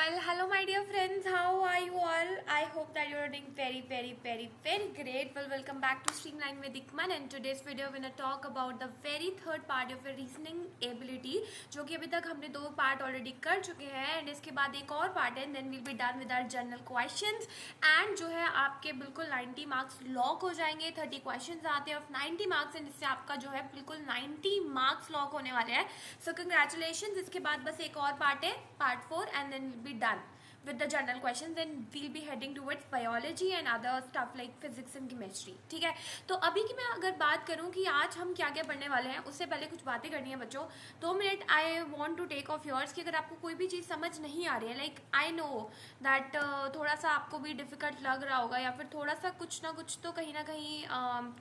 Well, hello, my dear friends. How are you all? I hope that you are doing very great. Well, welcome back to Streamline with Ikman. And today's video, we're gonna talk about the very third part of your reasoning ability, जो कि अभी तक हमने 2 part already कर चुके हैं. And इसके बाद एक और पार्ट है. Then we'll be done with our general questions. And जो है आपके बिल्कुल 90 मार्क्स लॉक हो जाएंगे. 30 क्वेश्चन आते हैं ऑफ 90 मार्क्स एंड इससे आपका जो है बिल्कुल 90 मार्क्स लॉक होने वाले हैं. So congratulation. इसके बाद बस एक और पार्ट है, part 4, and then we'll be done with the general questions. Then we'll be heading towards biology and other stuff like physics and chemistry. ठीक है. तो अभी की मैं अगर बात करूं कि आज हम क्या क्या पढ़ने वाले हैं, उससे पहले कुछ बातें करनी है बच्चों. 2 minute I want to take of yours कि अगर आपको कोई भी चीज़ समझ नहीं आ रही है, लाइक आई नो दैट थोड़ा सा आपको भी डिफिकल्ट लग रहा होगा या फिर थोड़ा सा कुछ ना कुछ तो कहीं ना कहीं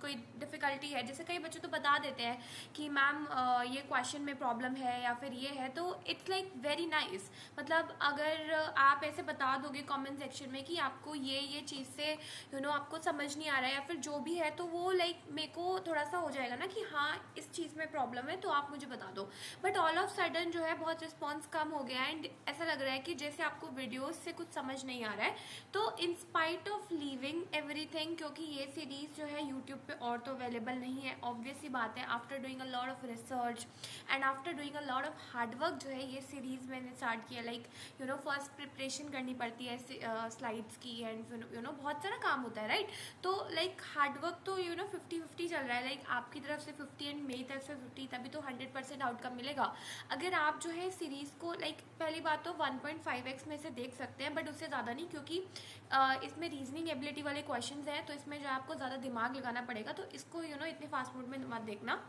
कोई डिफिकल्टी है. जैसे कई बच्चे तो बता देते हैं कि मैम ये क्वेश्चन में प्रॉब्लम है या फिर ये है, तो इट्स लाइक वेरी नाइस. मतलब अगर आप ऐसे बता दोगे कमेंट सेक्शन में कि आपको ये चीज़ से आपको समझ नहीं आ रहा है या फिर जो भी है, तो वो लाइक मेरे को थोड़ा सा हो जाएगा ना कि हाँ इस चीज़ में प्रॉब्लम है, तो आप मुझे बता दो. बट ऑल ऑफ सडन जो है बहुत रिस्पॉन्स कम हो गया एंड ऐसा लग रहा है कि जैसे आपको वीडियोस से कुछ समझ नहीं आ रहा है. तो in spite of leaving everything, क्योंकि ये सीरीज जो है यूट्यूब पे और तो अवेलेबल नहीं है, ऑब्वियस सी बात है. After doing a lot of research and after doing a lot of hard work जो है ये सीरीज मैंने स्टार्ट किया. लाइक फर्स्ट प्रिपरेशन करनी पड़ती है स्लाइड्स की एंड बहुत सारा काम होता है, राइट. तो लाइक हार्डवर्क तो 50-50 चल रहा है. लाइक आपकी तरफ से 50 एंड मेरी तरफ से 50, तभी तो 100% आउटकम मिलेगा. अगर आप जो है सीरीज को लाइक पहली बात तो 1.5x में से देख सकते हैं, बट उससे ज़्यादा नहीं, क्योंकि इसमें रीजनिंग एबिलिटी वाले क्वेश्चन हैं, तो इसमें जो आपको ज़्यादा दिमाग लगाना पड़ेगा. तो इसको इतने फास्ट मूड में मत देखना.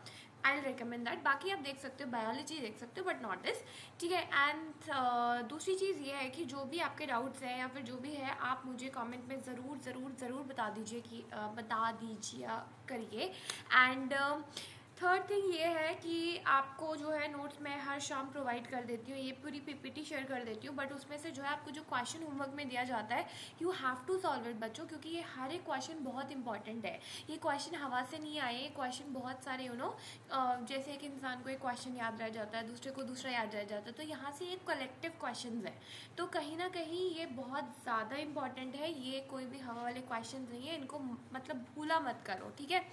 I recommend that. बाकी आप देख सकते हो, बायोलॉजी देख सकते हो, बट नॉट दिस. ठीक है. एंड दूसरी चीज़ ये है कि जो भी आपके डाउट्स हैं या फिर जो भी है, आप मुझे कमेंट में ज़रूर बता दीजिए कि बता दीजिए करिए. एंड थर्ड थिंग ये है कि आपको जो है नोट्स मैं हर शाम प्रोवाइड कर देती हूँ. ये पूरी पीपीटी शेयर कर देती हूँ, बट उसमें से जो है आपको जो क्वेश्चन होमवर्क में दिया जाता है, you have to solve it बच्चों, क्योंकि ये हर एक क्वेश्चन बहुत इंपॉर्टेंट है. ये क्वेश्चन हवा से नहीं आए. ये क्वेश्चन बहुत सारे जैसे एक इंसान को एक क्वेश्चन याद रह जाता है, दूसरे को दूसरा याद रह जाता है, तो यहाँ से ये कलेक्टिव क्वेश्चन है. तो कहीं ना कहीं ये बहुत ज़्यादा इंपॉर्टेंट है. ये कोई भी हवा वाले क्वेश्चन नहीं है. इनको मतलब भूला मत करो. ठीक है,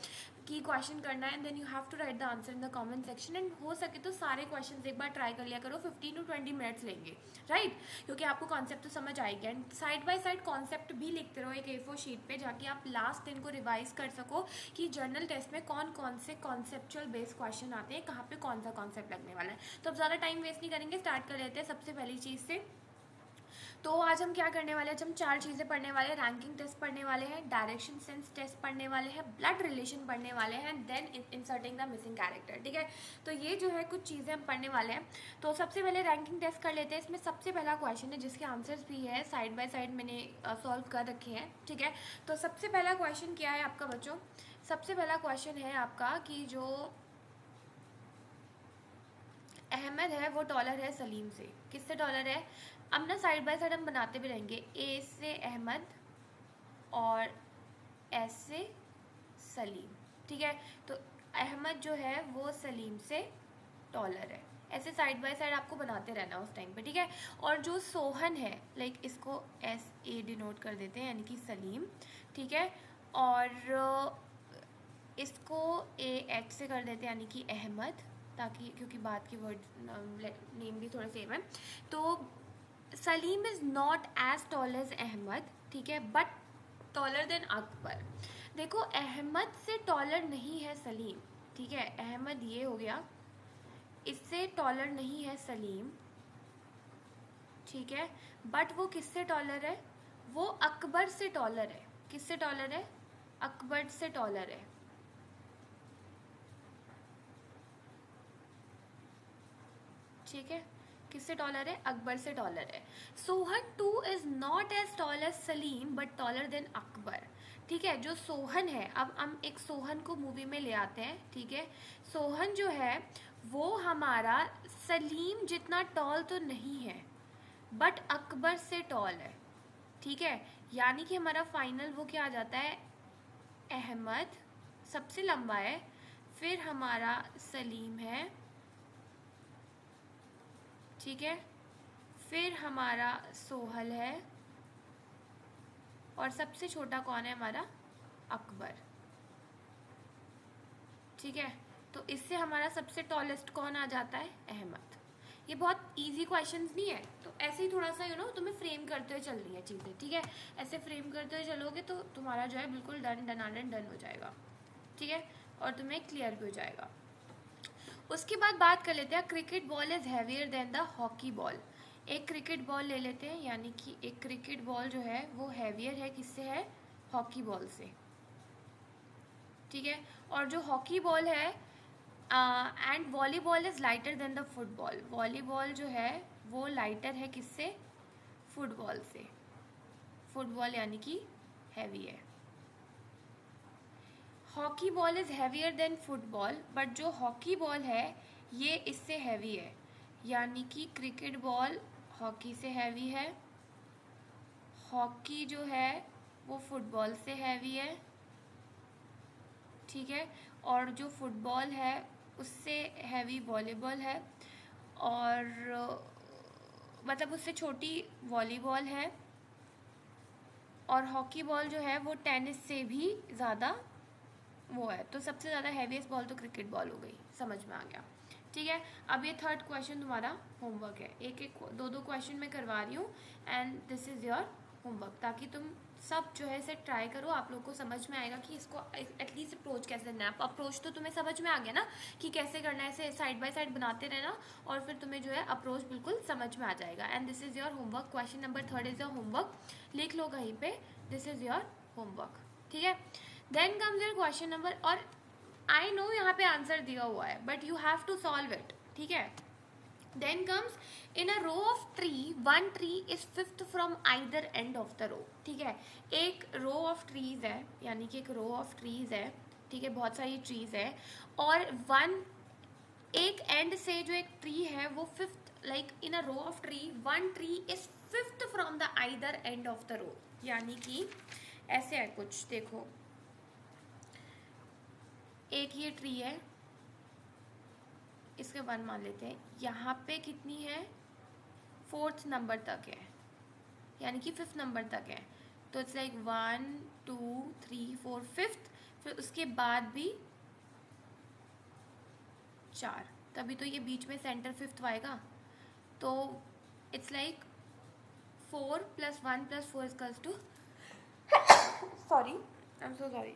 कि क्वेश्चन करना है and then you have to write the answer in the comment section. And हो सके तो सारे क्वेश्चंस एक बार ट्राई कर लिया करो. 15 to 20 मिनट्स लेंगे, राइट, क्योंकि आपको कॉन्सेप्ट तो समझ आएगा. And side by side concept भी लिखते रहो एक A4 शीट पे, जाके आप लास्ट दिन को रिवाइज कर सको कि जर्नल टेस्ट में कौन से कॉन्सेप्चुअल बेस्ड क्वेश्चन आते हैं, कहाँ पे कौन सा कॉन्सेप्ट लगने वाला है. तो अब ज़्यादा टाइम वेस्ट नहीं करेंगे, स्टार्ट कर लेते हैं सबसे पहली चीज़ से. तो आज हम क्या करने वाले हैं, हम 4 चीज़ें पढ़ने वाले हैं. रैंकिंग टेस्ट पढ़ने वाले हैं, डायरेक्शन सेंस टेस्ट पढ़ने वाले हैं, ब्लड रिलेशन पढ़ने वाले हैं, then inserting the missing character. ठीक है, तो ये जो है कुछ चीज़ें हम पढ़ने वाले हैं. तो सबसे पहले रैंकिंग टेस्ट कर लेते हैं. इसमें सबसे पहला क्वेश्चन है जिसके आंसर्स भी है साइड बाय साइड मैंने सॉल्व कर रखे हैं. ठीक है, तो सबसे पहला क्वेश्चन क्या है आपका बच्चों? सबसे पहला क्वेश्चन है आपका कि जो अहमद है वो टॉलर है सलीम से. किससे टॉलर है? अब ना साइड बाय साइड हम बनाते भी रहेंगे. ए से अहमद और एस से सलीम. ठीक है, तो अहमद जो है वो सलीम से टॉलर है. ऐसे साइड बाय साइड आपको बनाते रहना उस टाइम पे. ठीक है, और जो सोहन है, लाइक इसको SA डिनोट कर देते हैं, यानी कि सलीम. ठीक है, और इसको AH से कर देते हैं, यानी कि अहमद, ताकि क्योंकि बात की वर्ड नेम भी थोड़ा सेम है. तो Salim is not as tall as Ahmed. ठीक है, बट टॉलर देन अकबर. देखो अहमद से टॉलर नहीं है सलीम. ठीक है, अहमद ये हो गया, इससे टॉलर नहीं है सलीम. ठीक है, बट वो किससे टॉलर है? वो अकबर से टॉलर है. किससे टॉलर है? अकबर से टॉलर है. ठीक है, किससे टॉलर है? अकबर से टॉलर है. Sohan too is not as tall as Salim but taller than Akbar. ठीक है, जो सोहन है, अब हम एक सोहन को मूवी में ले आते हैं. ठीक है, सोहन जो है वो हमारा सलीम जितना टॉल तो नहीं है, बट अकबर से टॉल है. ठीक है, यानी कि हमारा फाइनल वो क्या आ जाता है? अहमद सबसे लंबा है, फिर हमारा सलीम है. ठीक है, फिर हमारा सोहल है, और सबसे छोटा कौन है हमारा, अकबर। ठीक है, तो इससे हमारा सबसे टॉलेस्ट कौन आ जाता है, अहमद। ये बहुत इजी क्वेश्चंस नहीं है, तो ऐसे ही थोड़ा सा तुम्हें फ्रेम करते हुए चल रही है चीज़ें। ठीक है, ऐसे फ्रेम करते हुए चलोगे तो तुम्हारा जो है बिल्कुल डन हो जाएगा। ठीक है, और तुम्हें क्लियर भी हो जाएगा। उसके बाद बात कर लेते हैं, cricket ball is heavier than the hockey ball. एक क्रिकेट बॉल ले लेते हैं, यानी कि एक क्रिकेट बॉल जो है वो हैवियर है, किससे है, हॉकी बॉल से। ठीक है, और जो हॉकी बॉल है and volleyball is lighter than the football. Volleyball जो है वो लाइटर है किससे, फुटबॉल से। फुटबॉल यानी कि हैवी है। Hockey ball is heavier than football, but जो हॉकी बॉल है ये इससे हैवी है, यानी कि क्रिकेट बॉल हॉकी से हैवी है, हॉकी जो है वो फुटबॉल से हैवी है। ठीक है, और जो फुटबॉल है उससे हैवी वॉलीबॉल है, और मतलब उससे छोटी वॉलीबॉल है, और हॉकी बॉल जो है वो टेनिस से भी ज़्यादा वो है। तो सबसे ज़्यादा हैवीएस्ट बॉल तो क्रिकेट बॉल हो गई, समझ में आ गया। ठीक है, अब ये थर्ड क्वेश्चन तुम्हारा होमवर्क है। एक एक दो क्वेश्चन मैं करवा रही हूँ and this is your homework, ताकि तुम सब जो है इसे ट्राई करो। आप लोग को समझ में आएगा कि इसको एटलीस्ट अप्रोच कैसे करना है। अप्रोच तो तुम्हें समझ में आ गया ना कि कैसे करना है, ऐसे साइड बाय साइड बनाते रहना और फिर तुम्हें जो है अप्रोच बिल्कुल समझ में आ जाएगा। And this is your homework, question number 3 is your homework. लिख लो कहीं पे, दिस इज़ योर होमवर्क। ठीक है, then comes your question number, और आई नो यहाँ पे आंसर दिया हुआ है but you have to solve it. ठीक है, then comes in a row of tree, one tree is fifth from either end of the row. ठीक है, एक रो ऑफ ट्रीज है, यानी कि एक रो ऑफ ट्रीज है। ठीक है, बहुत सारी ट्रीज है, और एक एंड से जो एक ट्री है वो fifth, like in a row of tree one tree is fifth from the either end of the row. यानी कि ऐसे है कुछ, देखो एक ये ट्री है, इसके 1 मान लेते हैं, यहाँ पे कितनी है, 4th नंबर तक है, यानी कि 5th नंबर तक है। तो इट्स लाइक 1 2 3 4 5th, फिर उसके बाद भी 4, तभी तो ये बीच में सेंटर 5th आएगा। तो it's like 4 + 1 + 4 = to sorry, I am so sorry,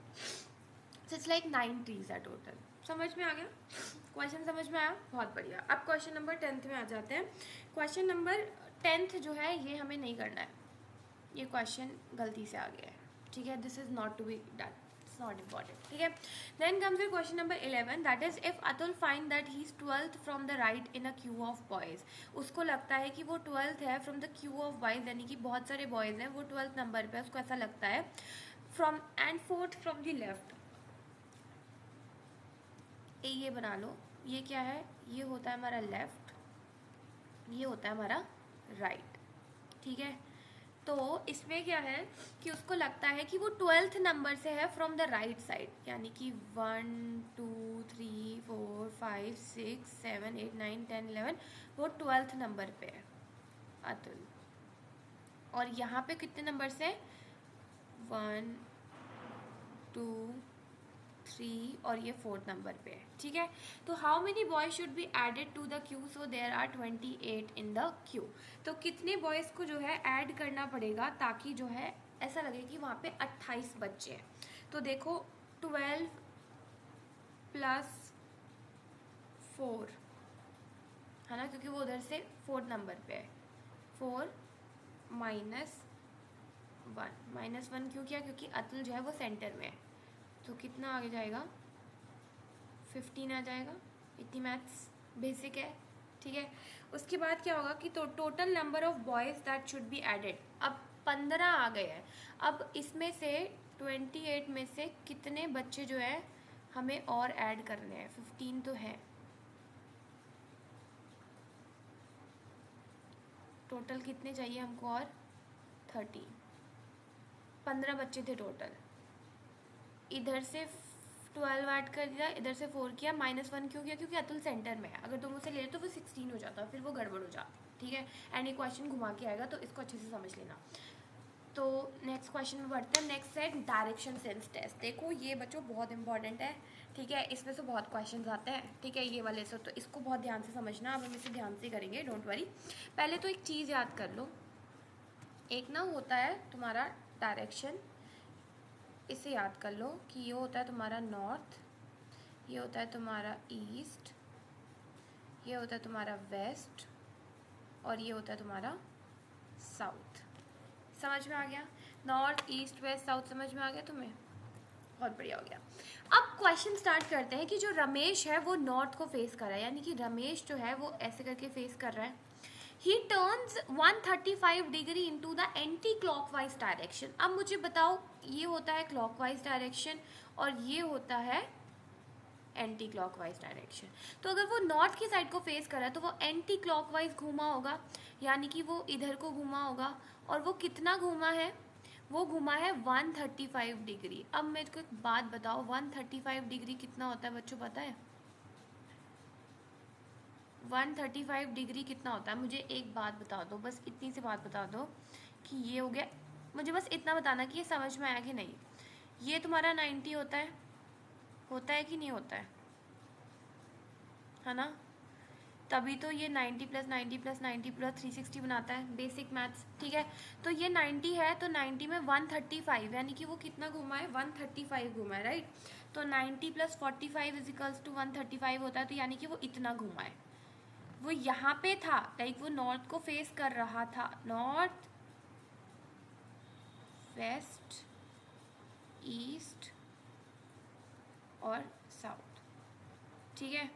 it's like 9 trees है टोटल। समझ में आ गया क्वेश्चन, समझ में आया, बहुत बढ़िया। अब क्वेश्चन नंबर 10th में आ जाते हैं। क्वेश्चन नंबर 10th जो है ये हमें नहीं करना है, ये क्वेश्चन गलती से आ गया है। ठीक है, this is not to be done, it's not important. ठीक है, then comes your question number 11, that is if Atul find that he is 12th from the right in a queue of boys. उसको लगता है कि वो 12th है from the queue of boys, यानी कि बहुत सारे बॉयज हैं, वो 12th नंबर पे, उसको ऐसा लगता है, from and 4th from the left. ये बना लो, ये क्या है, ये होता है हमारा लेफ्ट, ये होता है हमारा राइट। ठीक है, तो इसमें क्या है कि उसको लगता है कि वो 12th नंबर से है फ्रॉम द राइट साइड, यानी कि 1 2 3 4 5 6 7 8 9 10 11, वो 12th नंबर पे है अतुल। और यहाँ पे कितने नंबर से, 1 2 3 और ये 4th नंबर पे है। ठीक है, तो how many boys should be added to the queue, so there are 28 in the queue. तो कितने बॉयज़ को जो है ऐड करना पड़ेगा ताकि जो है ऐसा लगे कि वहाँ पे 28 बच्चे हैं। तो देखो 12 + 4 है ना, क्योंकि वो उधर से 4th नंबर पे है। 4 - 1 -1 क्यों किया, क्योंकि अतुल जो है वो सेंटर में है। तो कितना आगे जाएगा, 15 आ जाएगा। इतनी मैथ्स बेसिक है। ठीक है, उसके बाद क्या होगा कि तो total number of boys that should be added, अब 15 आ गए हैं। अब इसमें से 28 में से कितने बच्चे जो है हमें और ऐड करने हैं, 15 तो है, टोटल कितने चाहिए हमको और 13, 15 बच्चे थे टोटल। इधर से 12 ऐड कर दिया, इधर से 4 किया, -1 क्यों किया, क्योंकि अतुल सेंटर में है। अगर तुम उसे ले लो तो वो 16 हो जाता, फिर वो गड़बड़ हो जाती। ठीक है, एंड ये क्वेश्चन घुमा के आएगा, तो इसको अच्छे से समझ लेना। तो नेक्स्ट क्वेश्चन में बढ़ते हैं। नेक्स्ट है डायरेक्शन सेंस टेस्ट। देखो ये बच्चों बहुत इंपॉर्टेंट है, ठीक है, इसमें से बहुत क्वेश्चंस आते हैं, ठीक है, ये वाले से, तो इसको बहुत ध्यान से समझना। अब हम इसे ध्यान से करेंगे, डोंट वरी। पहले तो एक चीज़ याद कर लो, एक ना होता है तुम्हारा डायरेक्शन, इसे याद कर लो कि ये होता है तुम्हारा नॉर्थ, ये होता है तुम्हारा ईस्ट, ये होता है तुम्हारा वेस्ट, और ये होता है तुम्हारा साउथ। समझ में आ गया? नॉर्थ ईस्ट वेस्ट साउथ समझ में आ गया तुम्हें? बहुत बढ़िया हो गया। अब क्वेश्चन स्टार्ट करते हैं कि जो रमेश है वो नॉर्थ को फेस कर रहा है, यानी कि रमेश जो है वो ऐसे करके फेस कर रहा है। ही turns 135 degree into the anti clockwise direction. अब मुझे बताओ, ये होता है क्लॉकवाइज डायरेक्शन और ये होता है एंटी क्लॉकवाइज डायरेक्शन। तो अगर वो नॉर्थ की साइड को फेस कर रहा है तो वो एंटी क्लॉकवाइज घूमा होगा, यानी कि वो इधर को घूमा होगा। और वो कितना घूमा है? वो घुमा है 135 डिग्री। अब मेरे को एक बात बताओ, 135 डिग्री कितना होता है बच्चों, पता है? 135 डिग्री कितना होता है? मुझे एक बात बता दो, बस इतनी सी बात बता दो कि ये हो गया, मुझे बस इतना बताना कि ये समझ में आया कि नहीं। ये तुम्हारा 90 होता है कि नहीं होता है ना? तभी तो ये 90 + 90 + 90 + 360 बनाता है, बेसिक मैथ्स, ठीक है। तो ये 90 है, तो 90 में 135, यानी कि वो कितना घुमा है? 135 घुमा है, राइट। तो 90 + 45 = 135 होता है, तो यानी कि वो इतना घुमा है। वो यहाँ पे था, लाइक वो नॉर्थ को फेस कर रहा था, नॉर्थ वेस्ट ईस्ट और साउथ, ठीक है,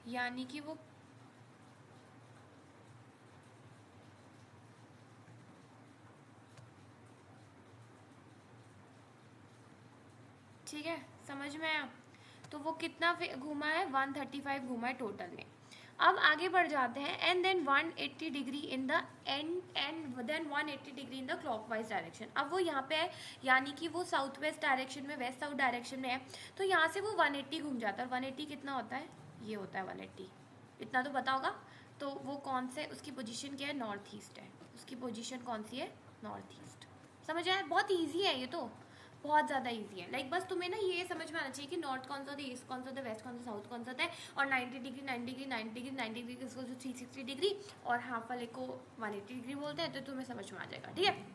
यानी कि वो ठीक है, समझ में आया? तो वो कितना घूमा है? 135 घूमा है टोटल में। अब आगे बढ़ जाते हैं। And then 180 degree in the and then 180 degree in the clockwise direction. अब वो यहाँ पे है, यानी कि वो साउथ वेस्ट डायरेक्शन में, वेस्ट साउथ डायरेक्शन में है, तो यहाँ से वो 180 घूम जाता है। और 180 कितना होता है? ये होता है 180, इतना तो पता होगा। तो वो कौन से, उसकी पोजीशन क्या है? नॉर्थ ईस्ट है। उसकी पोजीशन कौन सी है? North east. समझ आया? बहुत ईजी है ये तो, बहुत ज़्यादा इजी है। लाइक बस तुम्हें ना ये समझ में आना चाहिए कि नॉर्थ कौन सा होता है, ईस्ट कौन सा होता है, वेस्ट कौन सा, साउथ कौन सा होता है। और 90 डिग्री 90 डिग्री 90 डिग्री 90 डिग्री इसको 360 डिग्री और हाफ वाले को 180 डिग्री बोलते हैं, तो तुम्हें समझ में आ जाएगा, ठीक है।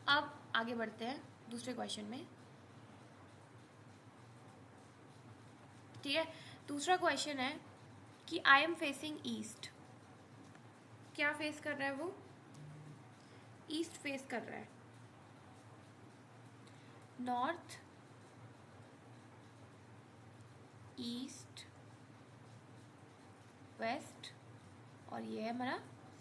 अब आगे बढ़ते हैं दूसरे क्वेश्चन में, ठीक है। दूसरा क्वेश्चन है कि आई एम फेसिंग ईस्ट। क्या फेस कर रहा है वो? ईस्ट फेस कर रहा है। नॉर्थ ईस्ट वेस्ट और ये है हमारा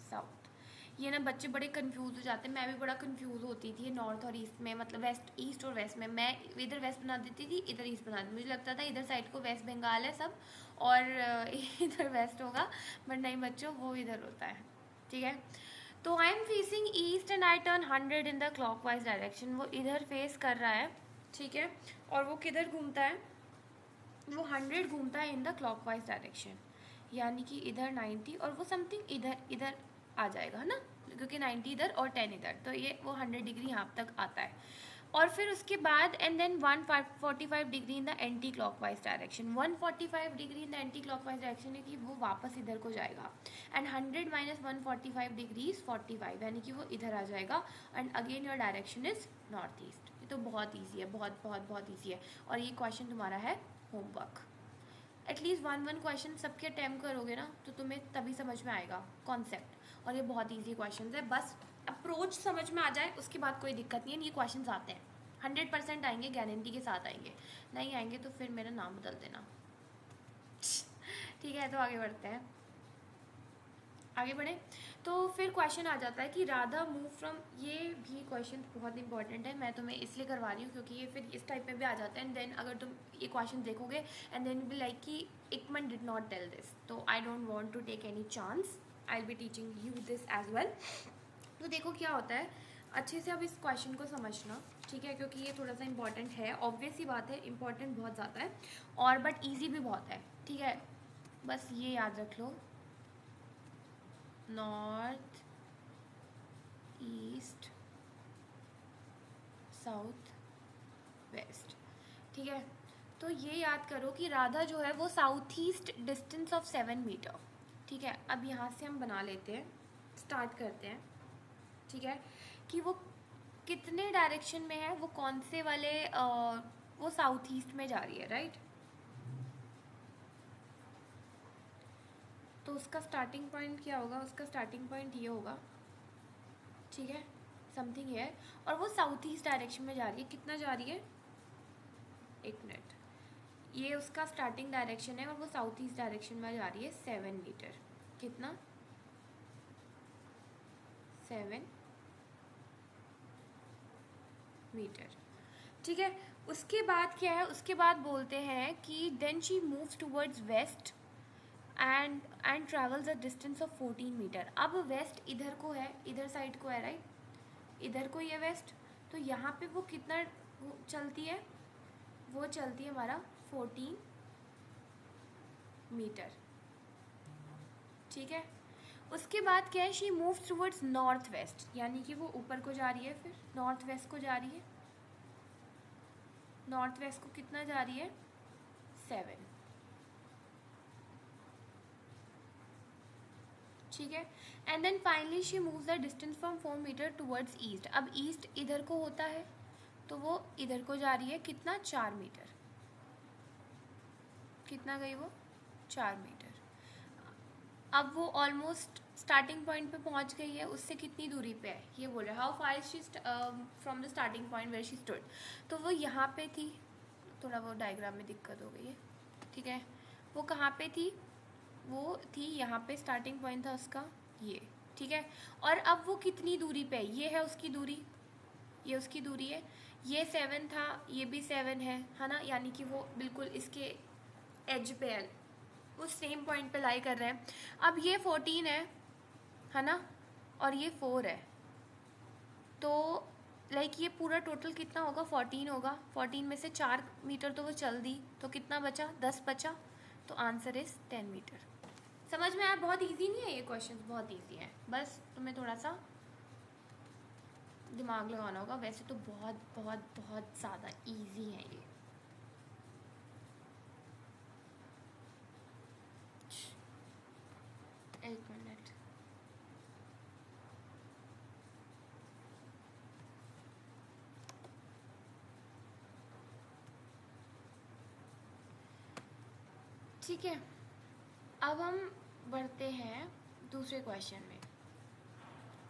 साउथ। ये ना बच्चे बड़े कंफ्यूज हो जाते हैं, मैं भी बड़ा कंफ्यूज होती थी नॉर्थ और ईस्ट में, मतलब वेस्ट ईस्ट और वेस्ट में। मैं इधर वेस्ट बना देती थी, इधर ईस्ट बना देती, मुझे लगता था इधर साइड को वेस्ट बंगाल है सब और इधर वेस्ट होगा, बट नहीं बच्चों, वो इधर होता है, ठीक है। तो I am facing east and I turn 100 in the clockwise direction. वो इधर फेस कर रहा है, ठीक है, और वो किधर घूमता है? वो 100 घूमता है इन द क्लॉकवाइज डायरेक्शन, यानी कि इधर 90 और वो समथिंग इधर आ जाएगा, है ना, क्योंकि 90 इधर और 10 इधर, तो ये वो 100 डिग्री यहाँ तक आता है। और फिर उसके बाद and then 145 degree in the anti clockwise direction. 145 degree in the anti clockwise direction है कि वो वापस इधर को जाएगा। एंड 100 - 145 डिग्री इज 45, यानी कि वो इधर आ जाएगा। And again your direction is north east. ये तो बहुत ईजी है, बहुत बहुत बहुत ईजी है। और ये क्वेश्चन तुम्हारा है होमवर्क। एटलीस्ट 1 क्वेश्चन सबके अटैम्प्ट करोगे ना, तो तुम्हें तभी समझ में आएगा कॉन्सेप्ट। और ये बहुत ईजी क्वेश्चन है, बस अप्रोच समझ में आ जाए उसके बाद कोई दिक्कत नहीं है। ये क्वेश्चन आते हैं, 100% आएंगे, गारंटी के साथ आएंगे। नहीं आएंगे तो फिर मेरा नाम बदल देना, ठीक है। तो आगे बढ़ते हैं, आगे बढ़े तो फिर क्वेश्चन आ जाता है कि राधा मूव फ्रॉम। ये भी क्वेश्चन बहुत इंपॉर्टेंट है, मैं तुम्हें इसलिए करवा रही हूँ क्योंकि ये फिर इस टाइप में भी आ जाता है। एंड देन अगर तुम ये क्वेश्चन देखोगे एंड देन बी लाइक कि एकमन डिड नॉट टेल दिस, तो I don't want to take any chance, I will be teaching you this as well. तो देखो क्या होता है, अच्छे से अब इस क्वेश्चन को समझना, ठीक है, क्योंकि ये थोड़ा सा इंपॉर्टेंट है। ऑब्वियस ही बात है, इंपॉर्टेंट बहुत ज़्यादा है और बट ईजी भी बहुत है, ठीक है। बस ये याद रख लो, नॉर्थ ईस्ट साउथ वेस्ट। ठीक है, तो ये याद करो कि राधा जो है वो south east distance of 7 metre. ठीक है, अब यहाँ से हम बना लेते हैं, स्टार्ट करते हैं। ठीक है, कि वो कितने डायरेक्शन में है, वो कौन से वाले वो साउथ ईस्ट में जा रही है, राइट। तो उसका स्टार्टिंग पॉइंट क्या होगा, उसका स्टार्टिंग पॉइंट ये होगा। ठीक है, समथिंग है, और वो साउथ ईस्ट डायरेक्शन में जा रही है। कितना जा रही है, 1 मिनट, ये उसका स्टार्टिंग डायरेक्शन है और वो साउथ ईस्ट डायरेक्शन में जा रही है 7 मीटर। कितना, 7 मीटर। ठीक है, उसके बाद क्या है, उसके बाद बोलते हैं कि then she moves towards west and travels a distance of 14 metre. अब वेस्ट इधर को है, इधर साइड को है, राइट, इधर को ये वेस्ट। तो यहाँ पे वो कितना चलती है, वो चलती है हमारा 14 मीटर। ठीक है, उसके बाद क्या है, she moves towards north west, यानी कि वो ऊपर को जा रही है, फिर नॉर्थ वेस्ट को जा रही है। नॉर्थ वेस्ट को कितना जा रही है, 7। ठीक है, and then finally she moves the distance from 4 metre towards east. अब ईस्ट इधर को होता है, तो वो इधर को जा रही है, कितना, 4 मीटर। कितना गई वो, 4 मीटर। अब वो ऑलमोस्ट स्टार्टिंग पॉइंट पे पहुंच गई है, उससे कितनी दूरी पे है, ये बोल रहा है how far she from the starting point where she stood. तो वो यहाँ पे थी, थोड़ा वो डायग्राम में दिक्कत हो गई है। ठीक है, वो कहाँ पे थी, वो थी यहाँ पे, स्टार्टिंग पॉइंट था उसका ये। ठीक है, और अब वो कितनी दूरी पे है, ये है उसकी दूरी, ये उसकी दूरी है, ये 7 था, ये भी 7 है ना, यानी कि वो बिल्कुल इसके एज पे है, वो सेम पॉइंट पे लाई कर रहे हैं। अब ये 14 है ना, और ये 4 है, तो लाइक ये पूरा टोटल कितना होगा, 14 होगा। 14 में से 4 मीटर तो वो चल दी, तो कितना बचा, 10 बचा। तो आंसर इज 10 मीटर। समझ में आया, बहुत इजी नहीं है ये क्वेश्चन, बहुत इजी है, बस तुम्हें थोड़ा सा दिमाग लगाना होगा। वैसे तो बहुत बहुत बहुत ज़्यादा इजी है ये। एक मिनट, ठीक है, अब हम बढ़ते हैं दूसरे क्वेश्चन में।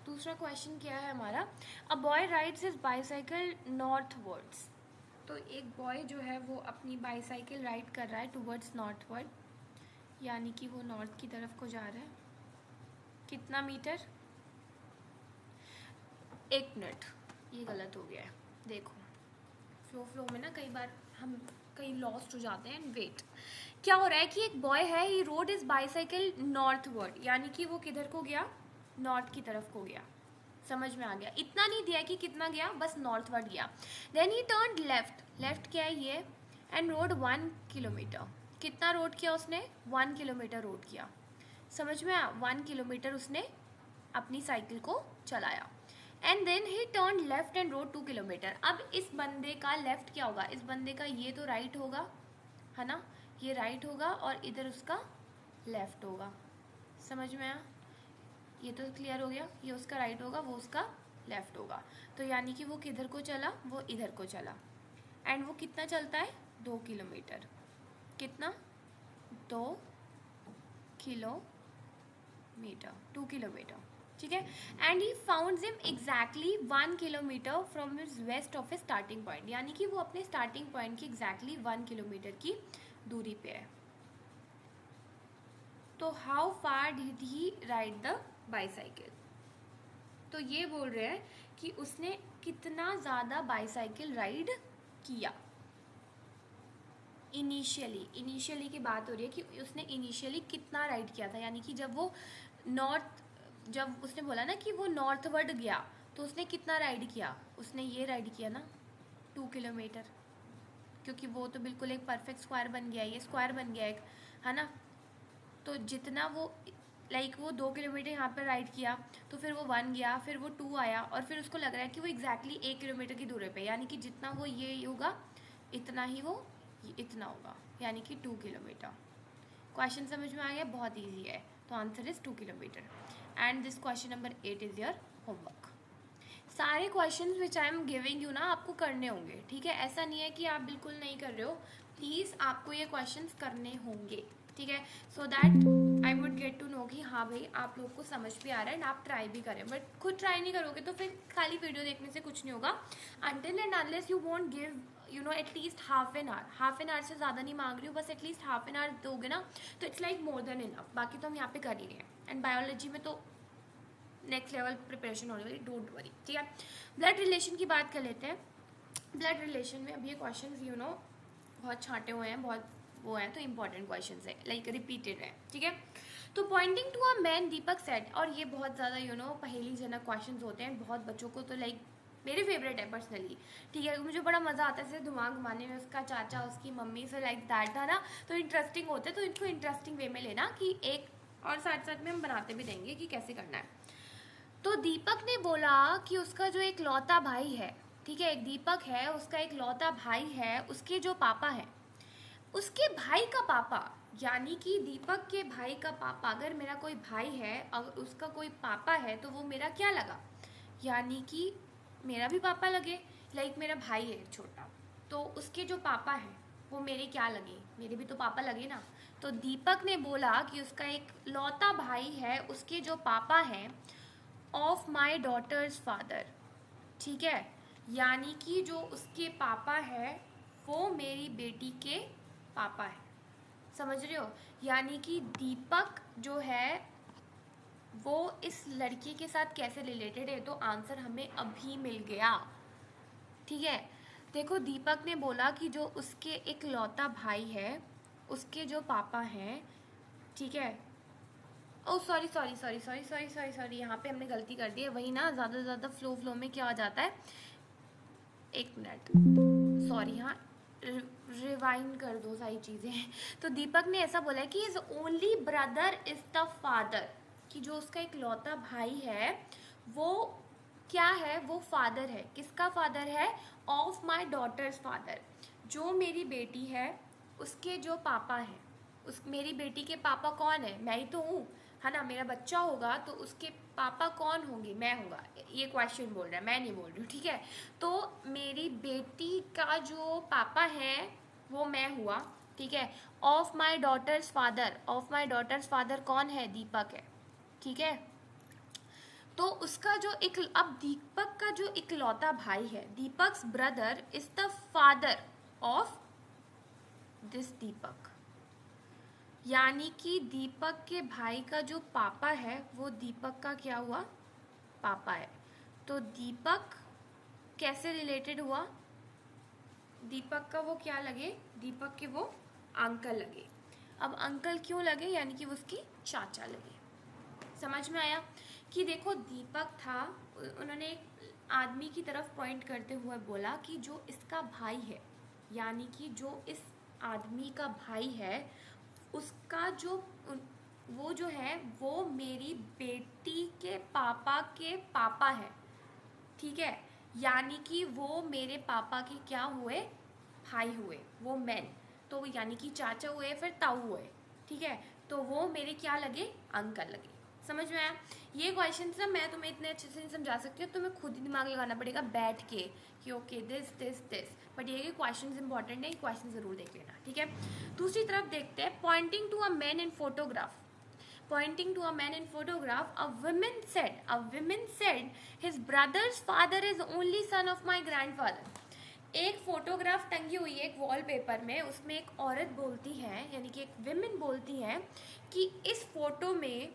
दूसरा क्वेश्चन क्या है हमारा, a boy rides his bicycle northwards. तो एक बॉय जो है वो अपनी बाईसाइकिल राइड कर रहा है टूवर्ड्स नॉर्थवर्ड, यानी कि वो नॉर्थ की तरफ को जा रहा है। कितना मीटर, 1 मिनट, ये गलत हो गया है। देखो फ्लो में ना कई बार हम कहीं लॉस्ट हो जाते हैं। वेट, क्या हो रहा है कि एक बॉय है, ही रोड इज बाईसाइकिल नॉर्थवर्ड, यानी कि वो किधर को गया, नॉर्थ की तरफ को गया। समझ में आ गया, इतना नहीं दिया कि कितना गया, बस नॉर्थवर्ड गया। Then he turn left, left क्या है ये, एंड रोड 1 किलोमीटर। कितना रोड किया उसने, 1 किलोमीटर रोड किया। समझ में आया, 1 किलोमीटर उसने अपनी साइकिल को चलाया। And then he turn left and rode 2 kilometre. अब इस बंदे का लेफ्ट क्या होगा, इस बंदे का ये तो राइट होगा, है ना, ये राइट होगा और इधर उसका लेफ्ट होगा। समझ में आया, ये तो क्लियर हो गया, ये उसका राइट होगा, वो उसका लेफ्ट होगा। तो यानी कि वो किधर को चला, वो इधर को चला। एंड वो कितना चलता है, 2 किलोमीटर। कितना, 2 किलोमीटर, 2 किलोमीटर। ठीक है, and he found him exactly 1 kilometre from his west of a starting point, यानी कि वो अपने स्टार्टिंग पॉइंट की एग्जैक्टली 1 किलोमीटर की दूरी पे है। तो how far did he ride the bicycle. तो ये बोल रहे हैं कि उसने कितना ज़्यादा बाईसाइकिल राइड किया। इनिशियली की बात हो रही है कि उसने इनिशियली कितना राइड किया था, यानी कि जब वो जब उसने बोला ना कि वो नॉर्थवर्ड गया, तो उसने कितना राइड किया, उसने ये राइड किया ना 2 किलोमीटर, क्योंकि वो तो बिल्कुल एक परफेक्ट स्क्वायर बन गया, ये स्क्वायर बन गया एक, है ना। तो जितना वो लाइक वो 2 किलोमीटर यहाँ पर राइड किया, तो फिर वो 1 गया, फिर वो 2 आया, और फिर उसको लग रहा है कि वो एग्जैक्टली 1 किलोमीटर की दूरी पे, यानी कि जितना वो ये होगा इतना ही वो इतना होगा, यानी कि 2 किलोमीटर। क्वेश्चन समझ में आ गया? बहुत ईजी है। तो answer is 2 kilometre. And this question number 8 is your homework. सारे questions which I am giving you ना आपको करने होंगे, ठीक है? ऐसा नहीं है कि आप बिल्कुल नहीं कर रहे हो, प्लीज़ आपको ये क्वेश्चंस करने होंगे, ठीक है? So that I would get to know कि हाँ भाई आप लोग को समझ भी आ रहा है एंड आप ट्राई भी करें। बट खुद ट्राई नहीं करोगे तो फिर खाली वीडियो देखने से कुछ नहीं होगा। Until and unless you won't give you know at least half an hour से ज़्यादा नहीं मांग रही हूँ, बस एटलीस्ट हाफ एन आवर दोगे ना तो it's like more than enough. बाकी तो हम यहाँ पे कर ही रहे हैं, एंड बायोलॉजी में तो नेक्स्ट लेवल प्रिपरेशन होने वाली, डोंट वरी, ठीक है? ब्लड रिलेशन की बात कर लेते हैं। ब्लड रिलेशन में अब ये क्वेश्चन यू नो बहुत छांटे हुए हैं, बहुत वो हैं, तो इंपॉर्टेंट क्वेश्चन है, लाइक रिपीटेड है, ठीक है? तो pointing to a man Deepak said, और ये बहुत ज़्यादा यू नो पहेलीजनक क्वेश्चन होते हैं बहुत बच्चों को, तो लाइक मेरे फेवरेट है पर्सनली, ठीक है? मुझे बड़ा मज़ा आता है इसे दिमाग घुमाने में, उसका चाचा उसकी मम्मी से लाइक दैट था ना, तो इंटरेस्टिंग होते हैं। तो इनको इंटरेस्टिंग वे में लेना कि एक, और साथ साथ में हम बनाते भी देंगे कि कैसे करना है। तो दीपक ने बोला कि उसका जो एक लौता भाई है, ठीक है, एक दीपक है, उसका एक लौता भाई है, उसके जो पापा है, उसके भाई का पापा, यानी कि दीपक के भाई का पापा, अगर मेरा कोई भाई है और उसका कोई पापा है तो वो मेरा क्या लगा, यानी कि मेरा भी पापा लगे। लाइक मेरा भाई है छोटा, तो उसके जो पापा हैं वो मेरे क्या लगे, मेरे भी तो पापा लगे ना। तो दीपक ने बोला कि उसका एक लौता भाई है, उसके जो पापा हैं, ऑफ माई डॉटर्स फादर, ठीक है, यानी कि जो उसके पापा है वो मेरी बेटी के पापा है। समझ रहे हो? यानी कि दीपक जो है वो इस लड़की के साथ कैसे रिलेटेड है, तो आंसर हमें अभी मिल गया, ठीक है? देखो दीपक ने बोला कि जो उसके एक लौता भाई है, उसके जो पापा हैं, ठीक है, oh sorry sorry sorry sorry sorry sorry sorry यहाँ पे हमने गलती कर दी है, वही ना ज़्यादा से ज़्यादा फ्लो में क्या आ जाता है, एक मिनट, सॉरी, हाँ रिवाइंड कर दो सारी चीज़ें। तो दीपक ने ऐसा बोला है कि his only brother is the father, कि जो उसका एक लौता भाई है वो क्या है, वो फादर है। किसका फादर है? ऑफ माई डॉटर्स फादर, जो मेरी बेटी है उसके जो पापा हैं। उस मेरी बेटी के पापा कौन है? मैं ही तो हूँ, है ना? मेरा बच्चा होगा तो उसके पापा कौन होंगे? मैं होगा। ये क्वेश्चन बोल रहा है, मैं नहीं बोल रही हूँ, ठीक है? तो मेरी बेटी का जो पापा है वो मैं हुआ, ठीक है? Of my daughter's father, of my daughter's father कौन है? दीपक है, ठीक है? तो उसका जो एक, अब दीपक का जो इकलौता भाई है, Deepak's brother is the father of this Deepak, यानी कि दीपक के भाई का जो पापा है वो दीपक का क्या हुआ? पापा है। तो दीपक कैसे रिलेटेड हुआ? दीपक का वो क्या लगे? दीपक के वो अंकल लगे। अब अंकल क्यों लगे? यानी कि वो उसकी चाचा लगे। समझ में आया? कि देखो दीपक था, उन्होंने एक आदमी की तरफ पॉइंट करते हुए बोला कि जो इसका भाई है, यानी कि जो इस आदमी का भाई है उसका जो वो जो है वो मेरी बेटी के पापा है, ठीक है? यानी कि वो मेरे पापा के क्या हुए? भाई हुए, वो मैन, तो यानी कि चाचा हुए, फिर ताऊ हुए, ठीक है? तो वो मेरे क्या लगे? अंकल लगे। समझ में आया? ये क्वेश्चन ना मैं तुम्हें इतने अच्छे से नहीं समझा सकती हूँ, तुम्हें खुद ही दिमाग लगाना पड़ेगा बैठ के कि okay this this this, but ये क्वेश्चन इंपॉर्टेंट है, क्वेश्चन जरूर देख लेना, ठीक है? दूसरी तरफ देखते हैं, pointing to a man in photograph, pointing to a man in photograph, a woman said his brother's father is only son of my grandfather. एक फोटोग्राफ टंगी हुई है एक वॉलपेपर में, उसमें एक औरत बोलती है, यानी कि एक विमेन बोलती है कि इस फोटो में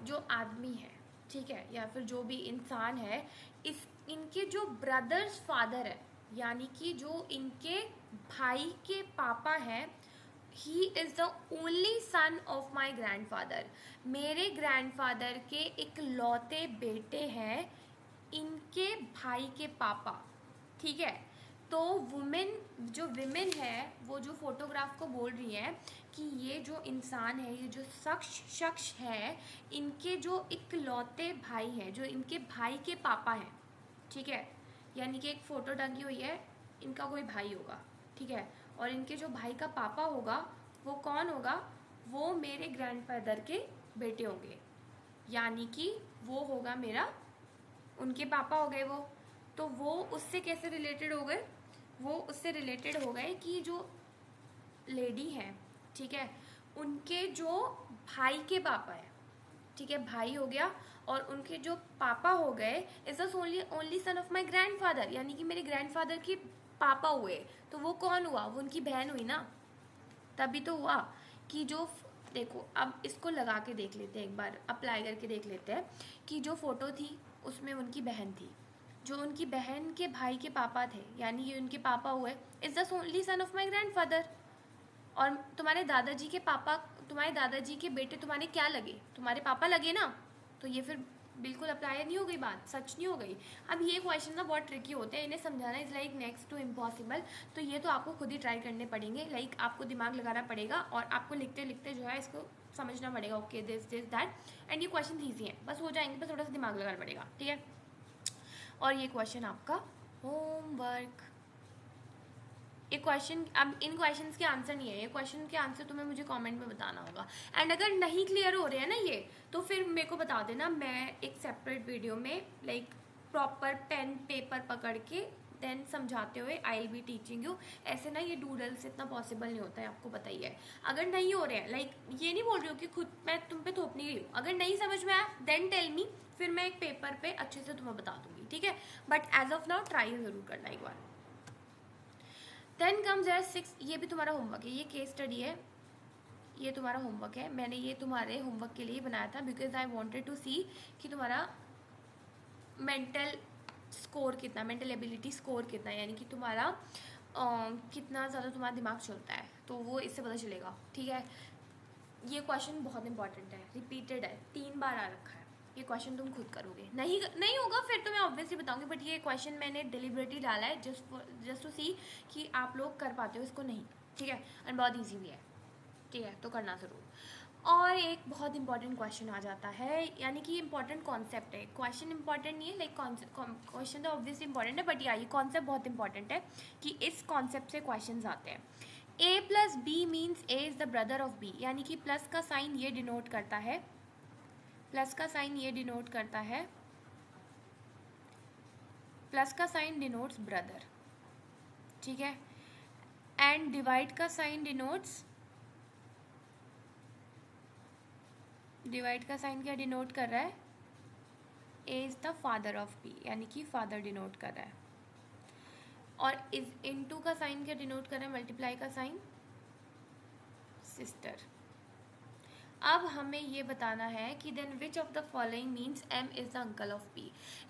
जो आदमी है, ठीक है, या फिर जो भी इंसान है, इनके जो ब्रदर्स फादर है, यानी कि जो इनके भाई के पापा हैं, he is the only son of my grandfather, मेरे ग्रैंडफादर के इकलौते बेटे हैं इनके भाई के पापा, ठीक है? तो जो विमेन है वो जो फोटोग्राफ को बोल रही है कि ये जो इंसान है, ये जो शख्स है, इनके जो इकलौते भाई हैं, जो इनके भाई के पापा हैं, ठीक है, यानी कि एक फ़ोटो टंगी हुई है, इनका कोई भाई होगा, ठीक है, और इनके जो भाई का पापा होगा वो कौन होगा, वो मेरे ग्रैंडफादर के बेटे होंगे, यानी कि वो होगा मेरा, उनके पापा हो गए वो। तो वो उससे कैसे रिलेटेड हो गए, वो उससे रिलेटेड हो गए कि जो लेडी है, ठीक है, उनके जो भाई के पापा है, ठीक है, भाई हो गया, और उनके जो पापा हो गए is the only son of my grandfather, यानी कि मेरे ग्रैंडफादर के पापा हुए। तो वो कौन हुआ, वो उनकी बहन हुई ना, तभी तो हुआ कि जो, देखो अब इसको लगा के देख लेते हैं, एक बार अप्लाई करके देख लेते हैं कि जो फोटो थी उसमें उनकी बहन थी, जो उनकी बहन के भाई के पापा थे, यानी ये उनके पापा हुए, is the only son of my grandfather. और तुम्हारे दादाजी के पापा, तुम्हारे दादाजी के बेटे तुम्हारे क्या लगे, तुम्हारे पापा लगे ना, तो ये फिर बिल्कुल अप्लाई नहीं हो गई, बात सच नहीं हो गई। अब ये क्वेश्चन ना बहुत ट्रिकी होते हैं, इन्हें समझाना is like next to impossible. तो ये तो आपको खुद ही ट्राई करने पड़ेंगे, लाइक आपको दिमाग लगाना पड़ेगा और आपको लिखते लिखते जो है इसको समझना पड़ेगा, ओके दिस दैट, एंड ये क्वेश्चन ईजी हैं, बस हो जाएंगे, बस थोड़ा सा दिमाग लगाना पड़ेगा, ठीक है। और ये क्वेश्चन आपका होमवर्क, ये क्वेश्चन, अब इन क्वेश्चंस के आंसर नहीं है, ये क्वेश्चन के आंसर तुम्हें मुझे कमेंट में बताना होगा। एंड अगर नहीं क्लियर हो रहे हैं ना ये, तो फिर मेरे को बता देना, मैं एक सेपरेट वीडियो में लाइक प्रॉपर पेन पेपर पकड़ के देन समझाते हुए आई विल बी टीचिंग यू। ऐसे ना ये डूडल से इतना पॉसिबल नहीं होता है, आपको पता ही है। अगर नहीं हो रहे हैं, लाइक ये नहीं बोल रही हूँ कि खुद मैं तुम पे थोपनी गई हूँ, अगर नहीं समझ में आया देन टेल मी, फिर मैं एक पेपर पे अच्छे से तुम्हें बता दूंगी, ठीक है। But as of now try जरूर करना एक बार। देन कम्स एज 6, ये भी तुम्हारा होमवर्क है, ये केस स्टडी है, ये तुम्हारा होमवर्क है, मैंने ये तुम्हारे होमवर्क के लिए बनाया था बिकॉज आई वांटेड टू सी कि तुम्हारा मेंटल स्कोर कितना, मेंटल एबिलिटी स्कोर कितना, यानी कि तुम्हारा कितना ज़्यादा तुम्हारा दिमाग चलता है, तो वो इससे पता चलेगा, ठीक है। ये क्वेश्चन बहुत इंपॉर्टेंट है, रिपीटेड है, 3 बार आ रखा है, ये क्वेश्चन तुम खुद करोगे, नहीं होगा फिर तो मैं ऑब्वियसली बताऊंगी, बट ये क्वेश्चन मैंने डिलिबरेटली डाला है जस्ट टू सी कि आप लोग कर पाते हो इसको नहीं, ठीक है, एंड बहुत ईजी भी है, ठीक है, तो करना ज़रूर। और एक बहुत इंपॉर्टेंट क्वेश्चन आ जाता है, यानी कि इंपॉर्टेंट कॉन्सेप्ट है, क्वेश्चन इंपॉर्टेंट नहीं है, लाइक क्वेश्चन तो ऑब्वियसली इंपॉर्टेंट है, बट ये कॉन्सेप्ट बहुत इंपॉर्टेंट है कि इस कॉन्सेप्ट से क्वेश्चन आते हैं। A plus B means A is the brother of B, यानी कि प्लस का साइन ये डिनोट करता है, प्लस का साइन ये डिनोट करता है, प्लस का साइन डिनोट्स ब्रदर, ठीक है, एंड डिवाइड का साइन डिनोट्स, डिवाइड का साइन क्या डिनोट कर रहा है, A is the father of B, यानी कि फादर डिनोट कर रहा है, और इस इनटू का साइन क्या डिनोट कर रहा है, मल्टीप्लाई का साइन सिस्टर। अब हमें ये बताना है कि then which of the following means M is the uncle of P,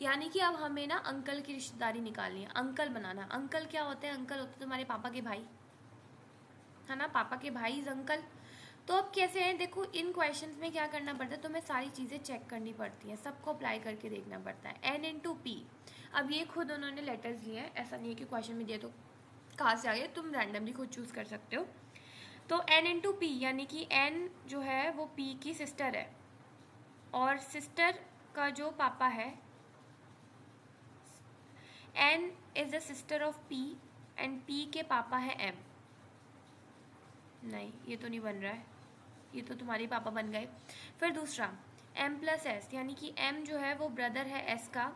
यानी कि अब हमें ना अंकल की रिश्तेदारी निकालनी है, अंकल बनाना। अंकल क्या होते हैं, अंकल होते हैं तुम्हारे पापा के भाई, है ना, पापा के भाई इज अंकल। तो अब कैसे हैं, देखो इन क्वेश्चंस में क्या करना पड़ता है, तुम्हें सारी चीज़ें चेक करनी पड़ती हैं, सबको अप्लाई करके देखना पड़ता है। N इंटू पी, अब ये खुद उन्होंने लेटर्स लिए हैं, ऐसा नहीं है कि क्वेश्चन में दिए तो कहाँ से आ गए, तुम रैंडमली खुद चूज़ कर सकते हो। तो N इंटू पी, यानी कि N जो है वो P की सिस्टर है, और सिस्टर का जो पापा है, N is the sister of P and P के पापा है M। नहीं ये तो नहीं बन रहा है, ये तो तुम्हारे पापा बन गए। फिर दूसरा M प्लस एस, यानी कि M जो है वो ब्रदर है S का,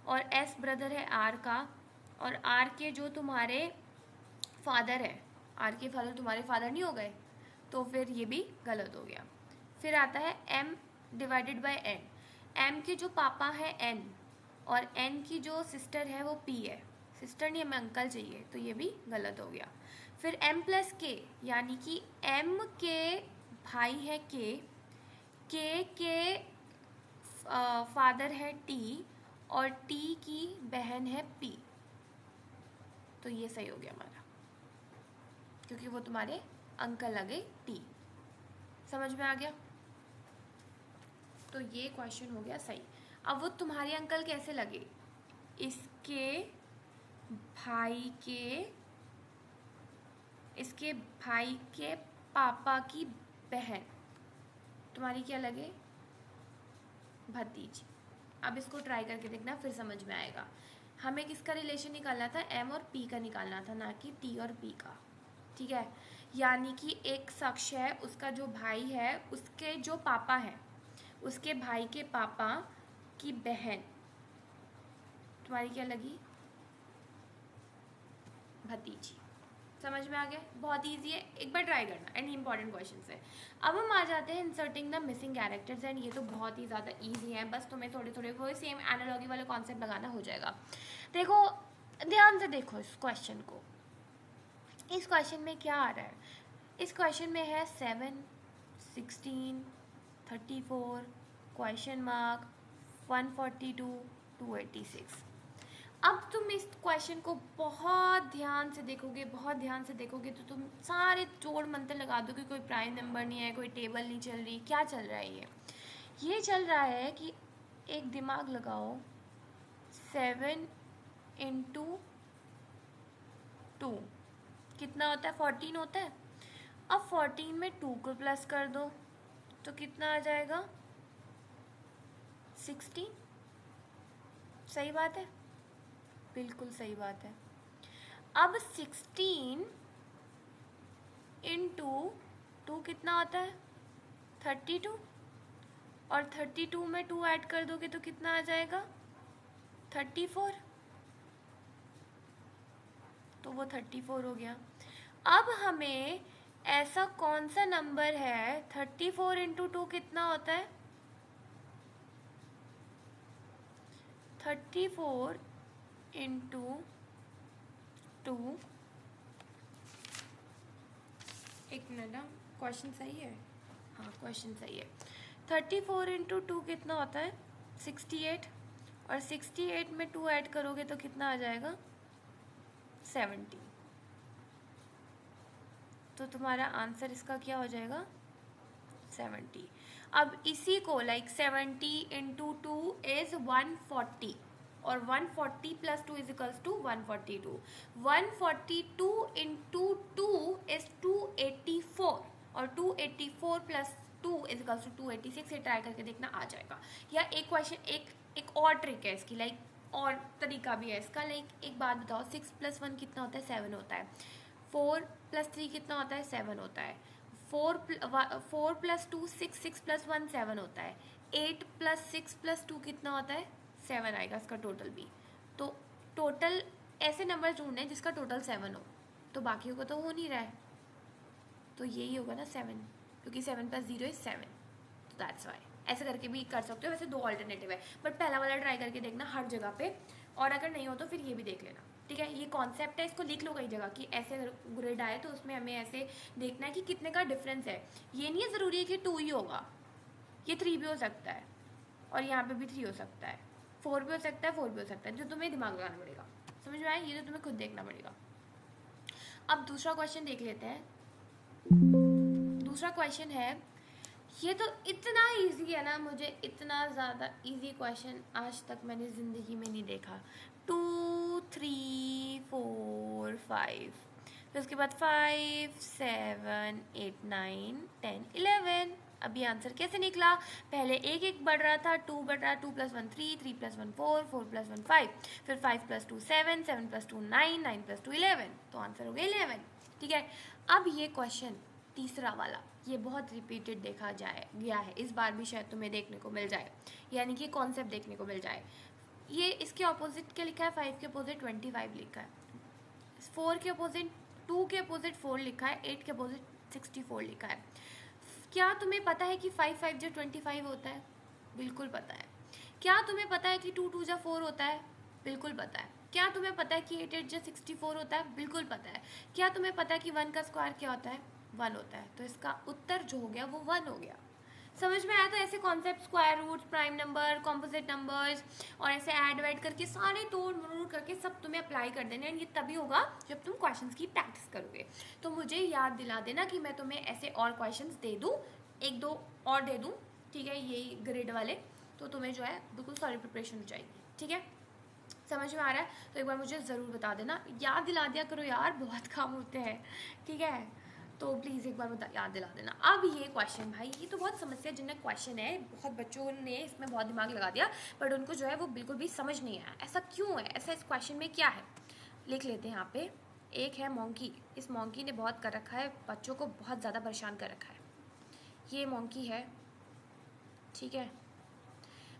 और S ब्रदर है R का, और R के जो तुम्हारे फादर है, R के फादर तुम्हारे फादर नहीं हो गए, तो फिर ये भी गलत हो गया। फिर आता है M divided by N, M के जो पापा है N, और N की जो सिस्टर है वो P है, सिस्टर नहीं हमें अंकल चाहिए, तो ये भी गलत हो गया। फिर M प्लस के, यानी कि M के भाई है K के फादर है T, और T की बहन है P, तो ये सही हो गया हमारा, क्योंकि वो तुम्हारे अंकल लगे T। समझ में आ गया, तो ये क्वेश्चन हो गया सही। अब वो तुम्हारे अंकल कैसे लगे, इसके भाई के, इसके भाई के पापा की बहन, तुम्हारी क्या लगे? भतीजी। अब इसको ट्राई करके देखना, फिर समझ में आएगा। हमें किसका रिलेशन निकालना था? एम और पी का निकालना था, ना कि टी और पी का। ठीक है, यानी कि एक शख्स है, उसका जो भाई है, उसके जो पापा हैं, उसके भाई के पापा की बहन, तुम्हारी क्या लगी? भतीजी। समझ में आ गया? बहुत इजी है, एक बार ट्राई करना, एंड इंपॉर्टेंट क्वेश्चन है। अब हम आ जाते हैं inserting the missing characters, and ये तो बहुत ही ज़्यादा इजी है, बस तुम्हें थोड़े थोड़े वो सेम एनालॉजी वाले कॉन्सेप्ट लगाना हो जाएगा। देखो, ध्यान से देखो इस क्वेश्चन को। इस क्वेश्चन में क्या आ रहा है? इस क्वेश्चन में है 7, 16, 34, क्वेश्चन मार्क, 142, 286। अब तुम इस क्वेश्चन को बहुत ध्यान से देखोगे, बहुत ध्यान से देखोगे, तो तुम सारे जोड़ मंत्र लगा दोगे। कोई प्राइम नंबर नहीं है, कोई टेबल नहीं चल रही, क्या चल रहा है? ये चल रहा है कि एक दिमाग लगाओ, 7 इंटू 2 कितना होता है? 14 होता है। अब 14 में 2 को प्लस कर दो तो कितना आ जाएगा? 16। सही बात है, बिल्कुल सही बात है। अब 16 इंटू 2 कितना होता है? 32, और 32 में 2 ऐड कर दोगे तो कितना आ जाएगा? 34। तो वो 34 हो गया। अब हमें ऐसा कौन सा नंबर है, 34 इंटू 2 कितना होता है? 34 इंटू 2, एक मिनट ना, क्वेश्चन सही है? हाँ, क्वेश्चन सही है। 34 इंटू 2 कितना होता है? 68, और 68 में 2 ऐड करोगे तो कितना आ जाएगा? 70। तो तुम्हारा आंसर इसका क्या हो जाएगा? 70। अब इसी को 70 इंटू 2 इज 140, और 140 plus 2 is equals to 142। 142 into 2 is 284, और 284 प्लस 2 इज इक्वल्स टू 286। ये ट्राई करके देखना, आ जाएगा। या एक क्वेश्चन, एक और ट्रिक है इसकी, और तरीका भी है इसका। एक बात बताओ, 6 प्लस 1 कितना होता है? 7 होता है। 4 प्लस 3 कितना होता है? 7 होता है। 4 प्लस 2 6, 6 प्लस 1 7 होता है। 8 प्लस 6 प्लस 2 कितना होता है? 7 आएगा इसका टोटल भी। तो टोटल ऐसे नंबर ढूंढने हैं जिसका टोटल 7 हो, तो बाकियों का तो हो नहीं रहा है, तो यही होगा ना 7, क्योंकि 7 प्लस 0 इज 7, तो दैट्स वाई। ऐसे करके भी कर सकते हो। वैसे 2 ऑल्टरनेटिव है, बट पहला वाला ट्राई करके देखना हर जगह पे, और अगर नहीं हो तो फिर ये भी देख लेना। ठीक है, ये कॉन्सेप्ट है, इसको लिख लो कई जगह कि ऐसे ग्रेड आए तो उसमें हमें ऐसे देखना है कि कितने का डिफरेंस है। ये नहीं है ज़रूरी है कि 2 ही होगा, ये 3 भी हो सकता है, और यहाँ पे भी 3 हो सकता है, 4 भी हो सकता है, 4 भी हो सकता है। जो तुम्हें दिमाग लगाना पड़ेगा, समझ में आया? ये तो तुम्हें खुद देखना पड़ेगा। अब दूसरा क्वेश्चन देख लेते हैं। दूसरा क्वेश्चन है, ये तो इतना इजी है ना, मुझे इतना ज़्यादा इजी क्वेश्चन आज तक मैंने ज़िंदगी में नहीं देखा। 2 3 4 5, फिर उसके बाद 5 7 8 9 10 11। अभी आंसर कैसे निकला? पहले एक एक बढ़ रहा था, 2 बढ़ रहा, 2 प्लस 1 3, 3 प्लस 1 4, 4 प्लस 1 5, फिर 5 प्लस 2 7, 7 प्लस 2 9, 9 प्लस 2 11, तो आंसर हो गया 11। ठीक है, अब ये क्वेश्चन तीसरा वाला, ये बहुत रिपीटेड देखा गया है, इस बार भी शायद तुम्हें देखने को मिल जाए, यानी कि कॉन्सेप्ट देखने को मिल जाए। ये इसके अपोजिट क्या लिखा है? 5 के अपोजिट 25 लिखा है, 4 के अपोजिट 2 के अपोजिट 4 लिखा है, 8 के अपोजिट 64 लिखा है। क्या तुम्हें पता है कि 5 5 जो 25 होता है? बिल्कुल पता है। क्या तुम्हें पता है कि 2 2 जा 4 होता है? बिल्कुल पता है। क्या तुम्हें पता है कि 8 8 जा 64 होता है? बिल्कुल पता है। क्या तुम्हें पता है कि 1 का स्क्वायर क्या होता है? 1 होता है। तो इसका उत्तर जो हो गया वो 1 हो गया। समझ में आया? तो ऐसे concept, square roots, prime number, composite numbers, और ऐसे ऐड वैड करके सारे तोड़ मरोड़ करके सब तुम्हें अप्लाई कर देना, एंड ये तभी होगा जब तुम क्वेश्चंस की प्रैक्टिस करोगे। तो मुझे याद दिला देना कि मैं तुम्हें ऐसे और क्वेश्चंस दे दूँ, 1 2 और दे दूँ, ठीक है, यही ग्रेड वाले, तो तुम्हें जो है बिल्कुल सारी प्रिपरेशन हो जाएगी। ठीक है, समझ में आ रहा है तो एक बार मुझे ज़रूर बता देना, याद दिला दिया करो यार, बहुत काम होते हैं, ठीक है। तो प्लीज़ एक बार याद दिला देना। अब ये क्वेश्चन भाई, ये तो बहुत समस्याजनक क्वेश्चन है, बहुत बच्चों ने इसमें बहुत दिमाग लगा दिया, बट उनको जो है वो बिल्कुल भी समझ नहीं आया ऐसा क्यों है, ऐसा इस क्वेश्चन में क्या है। लिख लेते हैं यहाँ पे। एक है मोंकी, इस मोंकी ने बहुत कर रखा है, बच्चों को बहुत ज़्यादा परेशान कर रखा है। ये मोंकी है, ठीक है।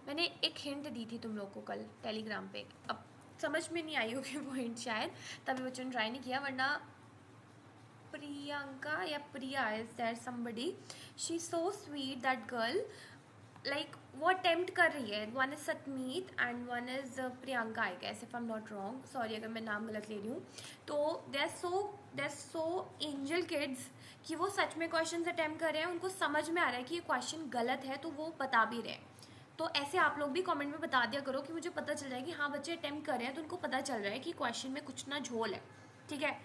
मैंने एक हिंट दी थी तुम लोग को कल टेलीग्राम पे, अब समझ में नहीं आई होगी वो हिंट शायद, तभी बच्चों ने ट्राई नहीं किया, वरना प्रियंका या Priya is there somebody, she so sweet that girl, like वो अटेम्प्ट कर रही है। One is Satmeet and one is Priyanka I guess, if I am not wrong, sorry अगर मैं नाम गलत ले रही हूँ। तो they are so angel kids कि वो सच में क्वेश्चन अटेम्प्ट कर रहे हैं, उनको समझ में आ रहा है कि ये क्वेश्चन गलत है तो वो बता भी रहे हैं। तो ऐसे आप लोग भी कमेंट में बता दिया करो कि मुझे पता चल रहा है कि हाँ बच्चे अटेम्प्ट कर रहे हैं, तो उनको पता चल रहा है कि क्वेश्चन में कुछ ना झोल है, ठीक है।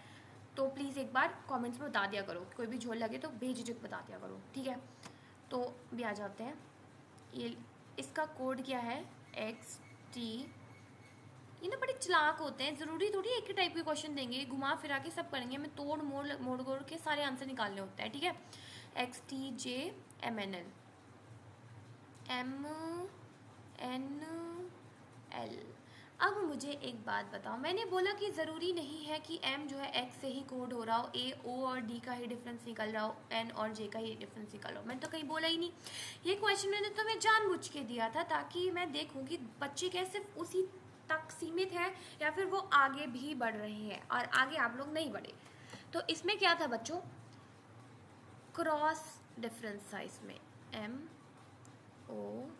तो प्लीज़ एक बार कमेंट्स में बता दिया करो, कोई भी झोल लगे तो बेझिझक बता दिया करो, ठीक है। तो भी आ जाते हैं, ये इसका कोड क्या है, XT। ये ना बड़े चालाक होते हैं, ज़रूरी थोड़ी एक ही टाइप के क्वेश्चन देंगे, घुमा फिरा के सब करेंगे, हमें तोड़ मोड़ के सारे आंसर निकालने होते हैं, ठीक है। XTJMNL MNL। अब मुझे एक बात बताओ, मैंने बोला कि ज़रूरी नहीं है कि M जो है X से ही कोड हो रहा हो, A O और D का ही डिफरेंस निकल रहा हो, N और J का ही डिफरेंस निकल रहा हो, मैंने तो कहीं बोला ही नहीं। ये क्वेश्चन मैंने तुम्हें जानबूझ के दिया था ताकि मैं देखूं कि बच्चे क्या सिर्फ उसी तक सीमित है या फिर वो आगे भी बढ़ रहे हैं, और आगे आप लोग नहीं बढ़े। तो इसमें क्या था बच्चों, क्रॉस डिफरेंस था इसमें, MONKEY,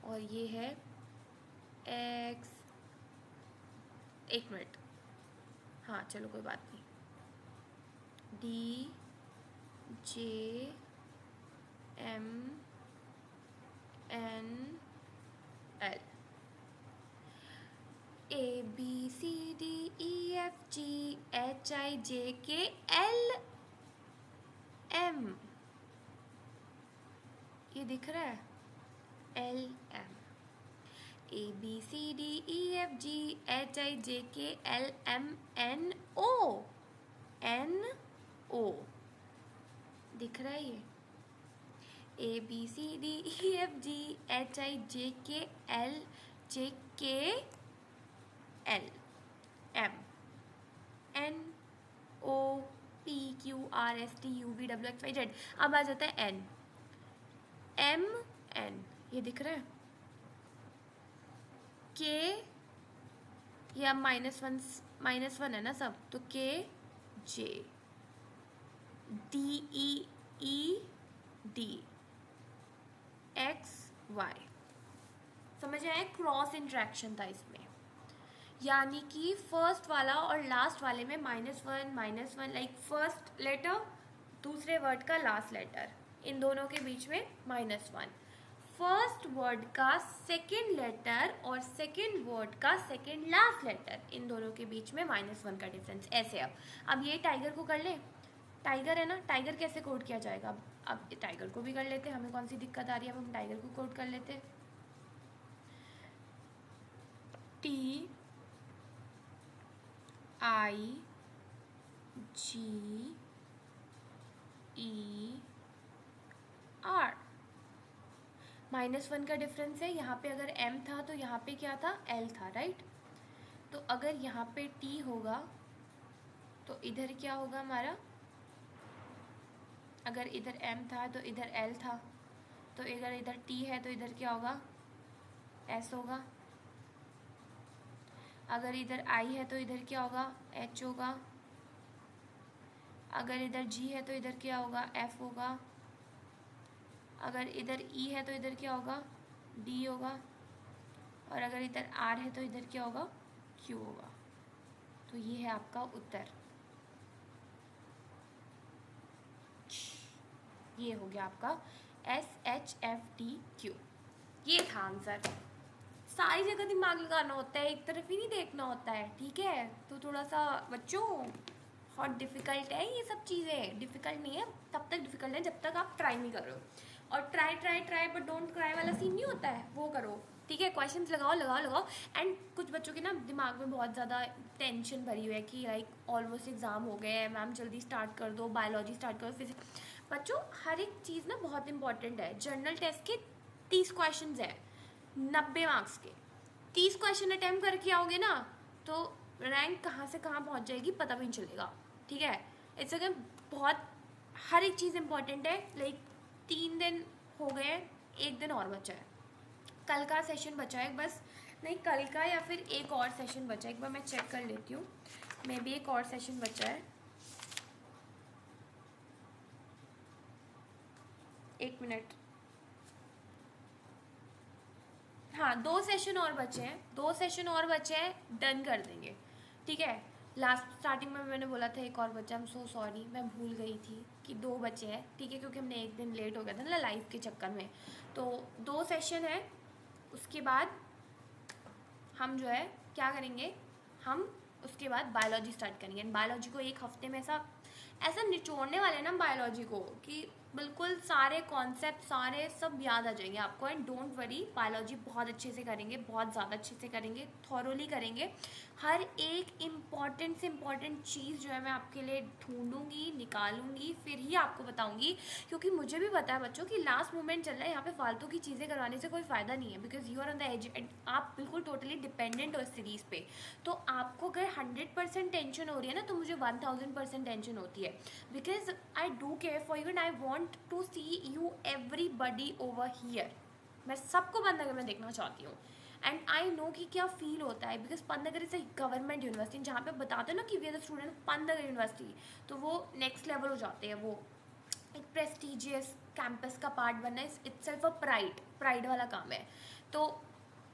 और ये है X, एक मिनट, हाँ चलो कोई बात नहीं, DJMNL ABCDEFGHIJKLM, ये दिख रहा है, LM ABCDEFGHIJKLMNO, NO दिख रहा है ये, ABCDEFGHIJKLMNOPQRSTUVWXYZ। अब आ जाता है N, MN, ये दिख रहा है, K या -1 है ना सब, तो KJ, DEED, XY। समझ आया, क्रॉस इंट्रैक्शन था इसमें, यानी कि फर्स्ट वाला और लास्ट वाले में -1 लाइक फर्स्ट लेटर दूसरे वर्ड का लास्ट लेटर, इन दोनों के बीच में -1, फर्स्ट वर्ड का सेकेंड लेटर और सेकेंड वर्ड का सेकेंड लास्ट लेटर, इन दोनों के बीच में -1 का डिफरेंस, ऐसे। अब ये टाइगर को कर ले, टाइगर है ना, टाइगर कैसे कोड किया जाएगा, अब टाइगर को भी कर लेते, हमें कौन सी दिक्कत आ रही है, अब हम टाइगर को कोड कर लेते, TIGER, -1 का डिफरेंस है, यहाँ पे अगर M था तो यहाँ पे क्या था, L था, राइट। तो अगर यहाँ पे T होगा तो इधर क्या होगा हमारा, अगर इधर M था तो इधर L था, तो अगर इधर T है तो इधर क्या होगा, S होगा, अगर इधर I है तो इधर क्या होगा, H होगा, अगर इधर G है तो इधर क्या होगा, F होगा, अगर इधर E है तो इधर क्या होगा, D होगा, और अगर इधर R है तो इधर क्या होगा, Q होगा। तो ये है आपका उत्तर, ये हो गया आपका SHFTQ, ये था आंसर। सारी जगह दिमाग लगाना होता है, एक तरफ ही नहीं देखना होता है, ठीक है। तो थोड़ा सा बच्चों बहुत डिफ़िकल्ट है ये सब चीज़ें, डिफ़िकल्ट नहीं है, तब तक डिफ़िकल्ट है जब तक आप ट्राई नहीं कर रहे हो। और try try try but don't cry वाला सीन नहीं होता है, वो करो, ठीक है। क्वेश्चंस लगाओ लगाओ लगाओ। एंड कुछ बच्चों के ना दिमाग में बहुत ज़्यादा टेंशन भरी हुई है कि लाइक ऑलमोस्ट एग्ज़ाम हो गए हैं, मैम जल्दी स्टार्ट कर दो, बायोलॉजी स्टार्ट करो, फिजिक्स। बच्चों हर एक चीज़ ना बहुत इंपॉर्टेंट है। जनरल टेस्ट के 30 क्वेश्चन है, 90 मार्क्स के। 30 क्वेश्चन अटैम्प्ट करके आओगे ना तो रैंक कहाँ से कहाँ पहुँच जाएगी पता भी नहीं चलेगा, ठीक है। इट्स अगर बहुत हर एक चीज़ इंपॉर्टेंट है। लाइक 3 दिन हो गए, 1 दिन और बचा है, कल का सेशन बचा है बस, नहीं कल का या फिर एक और सेशन बचा है, एक बार मैं चेक कर लेती हूँ। मे बी एक और सेशन बचा है, 1 मिनट। हाँ 2 सेशन और बचे हैं, 2 सेशन और बचे हैं, डन कर देंगे, ठीक है। लास्ट स्टार्टिंग में मैंने बोला था एक और बचा, आई एम सो सॉरी, मैं भूल गई थी कि 2 बचे हैं, ठीक है, क्योंकि हमने 1 दिन लेट हो गया था ना लाइव के चक्कर में। तो 2 सेशन है, उसके बाद हम जो है क्या करेंगे, हम उसके बाद बायोलॉजी स्टार्ट करेंगे। बायोलॉजी को एक हफ्ते में ऐसा निचोड़ने वाले ना बायोलॉजी को कि बिल्कुल सारे कॉन्सेप्ट सारे सब याद आ जाएंगे आपको। एंड डोंट वरी, बायोलॉजी बहुत अच्छे से करेंगे, बहुत ज़्यादा अच्छे से करेंगे, थॉरोली करेंगे। हर एक इम्पॉर्टेंट से इम्पॉर्टेंट चीज़ जो है मैं आपके लिए ढूंढूंगी, निकालूंगी, फिर ही आपको बताऊंगी। क्योंकि मुझे भी पता है बच्चों कि लास्ट मोमेंट चल रहा है, यहाँ पे फालतू की चीज़ें करवाने से कोई फ़ायदा नहीं है, because you are on the edge and आप बिल्कुल टोटली डिपेंडेंट हो इस सीरीज़ पे। तो आपको अगर 100% टेंशन हो रही है ना, तो मुझे 1000% टेंशन होती है, because I do care for you and I want to see you everybody over here. मैं सबको पंतनगर में देखना चाहती हूँ। एंड आई नो कि क्या फील होता है, because Pantnagar is a government university, जहाँ पे बताते हैं ना कि we are the student of Pantnagar university, तो वो नेक्स्ट लेवल हो जाते हैं। वो एक प्रेस्टिजियस कैंपस का पार्ट बनना इज इटसेल्फ अ प्राइड वाला काम है। तो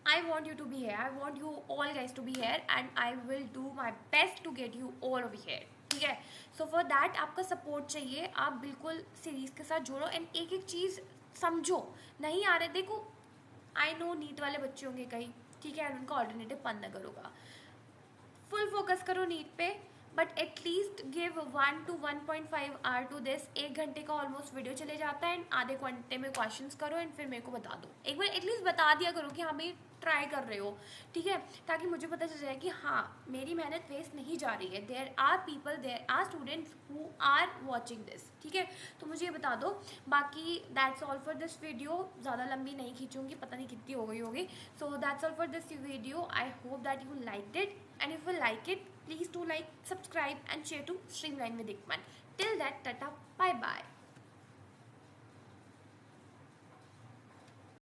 I want you to be here. I want you all guys to be here and I will do my best to get you all over here. ठीक है। So for that आपका support चाहिए, आप बिल्कुल सीरीज़ के साथ जोड़ो and एक एक चीज़ समझो। नहीं आ रहे, देखो आई नो नीट वाले बच्चे होंगे कई, ठीक है, उनका ऑल्टरनेटिव पंतनगर होगा। फुल फोकस करो नीट पे, but at least give 1 to 1.5 hour to this. 1 घंटे का ऑलमोस्ट वीडियो चले जाता है एंड आधे घंटे में क्वेश्चंस करो एंड फिर मेरे को बता दो। एक बार एटलीस्ट बता दिया करो कि हाँ भाई ट्राई कर रहे हो, ठीक है, ताकि मुझे पता चल जाए कि हाँ मेरी मेहनत वेस्ट नहीं जा रही है। There are people, there are students who are watching this, ठीक है। तो मुझे ये बता दो। बाकी that's all for this video, ज़्यादा लंबी नहीं खींचूंगी, पता नहीं कितनी हो गई होगी। So that's all for this video. I hope that you liked it and if you like it, please do like, subscribe and share to Streamline with Ikman. Till that, tata, bye bye.